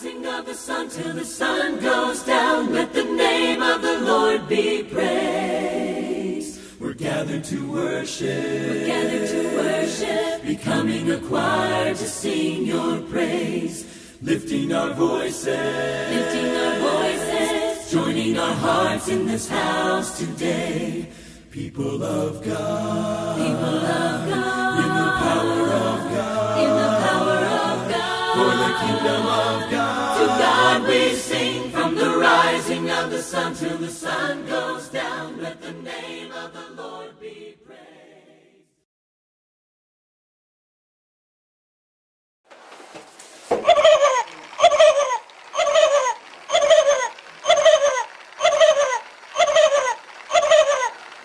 rising of the sun till the sun goes down, let the name of the Lord be praised. We're gathered to worship, becoming a choir to sing your praise, lifting our voices, joining our hearts in this house today. People of God, in the power of God, for the kingdom of God. To God we sing, from the rising of the sun till the sun goes down, let the name of the Lord be praised.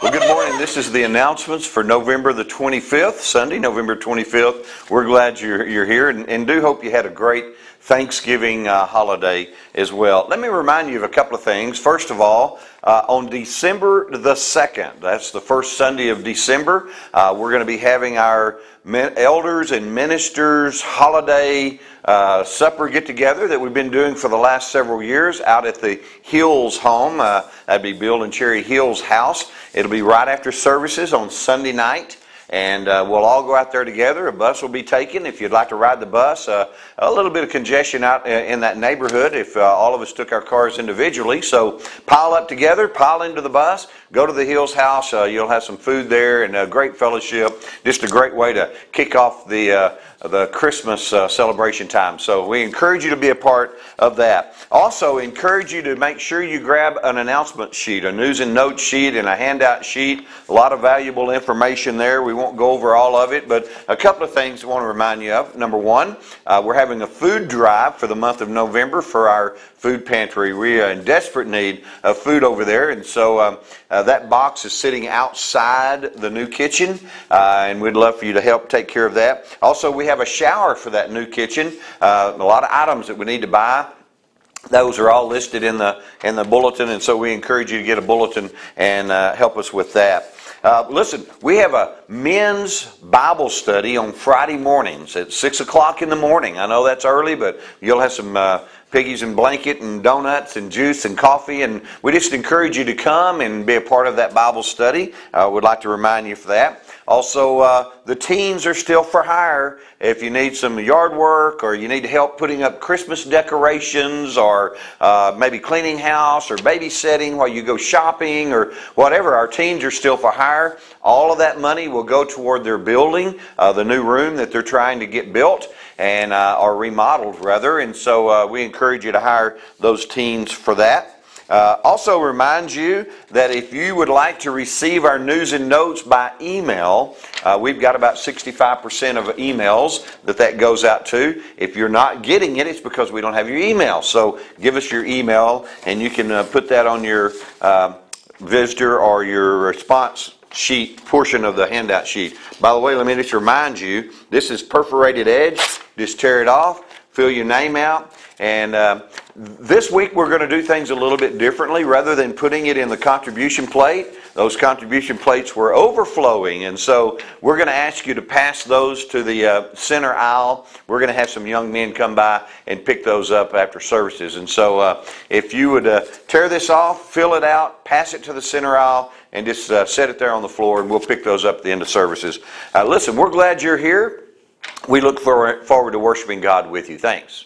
Well, good morning. This is the announcements for November the 25th, Sunday, November 25th. We're glad you're here and do hope you had a great Thanksgiving holiday as well. Let me remind you of a couple of things. First of all, on December the 2nd, that's the first Sunday of December, we're going to be having our elders and ministers holiday supper get-together that we've been doing for the last several years out at the Hills home. That'd be Bill and Cherry Hills' house. It'll be right after services on Sunday night. And we'll all go out there together. A bus will be taken if you'd like to ride the bus. A little bit of congestion out in that neighborhood if all of us took our cars individually. So pile up together, pile into the bus, go to the Hills house. You'll have some food there and a great fellowship. Just a great way to kick off the Christmas celebration time. So we encourage you to be a part of that. Also encourage you to make sure you grab an announcement sheet, a news and notes sheet and a handout sheet. A lot of valuable information there. We won't go over all of it, but a couple of things I want to remind you of. Number one, we're having a food drive for the month of November for our food pantry. We are in desperate need of food over there, and so that box is sitting outside the new kitchen, and we'd love for you to help take care of that. Also, we have a shower for that new kitchen. A lot of items that we need to buy. Those are all listed in the bulletin, and so we encourage you to get a bulletin and help us with that. Listen, we have a men's Bible study on Friday mornings at 6 o'clock in the morning. I know that's early, but you'll have some piggies and blanket and donuts and juice and coffee, and we just encourage you to come and be a part of that Bible study. We'd like to remind you of that. Also, the teens are still for hire. If you need some yard work or you need help putting up Christmas decorations or maybe cleaning house or babysitting while you go shopping or whatever, our teens are still for hire. All of that money will go toward their building, the new room that they're trying to get built and or remodeled rather. And so we encourage you to hire those teens for that. Also remind you that if you would like to receive our news and notes by email, we've got about 65% of emails that goes out to. If you're not getting it, it's because we don't have your email. So give us your email and you can put that on your visitor or your response sheet portion of the handout sheet. By the way, let me just remind you, this is perforated edge. Just tear it off, fill your name out, and this week we're going to do things a little bit differently. Rather than putting it in the contribution plate, those contribution plates were overflowing, and so we're going to ask you to pass those to the center aisle. We're going to have some young men come by and pick those up after services. And so if you would tear this off, fill it out, pass it to the center aisle, and just set it there on the floor, and we'll pick those up at the end of services. Listen, we're glad you're here. We look forward to worshiping God with you. Thanks.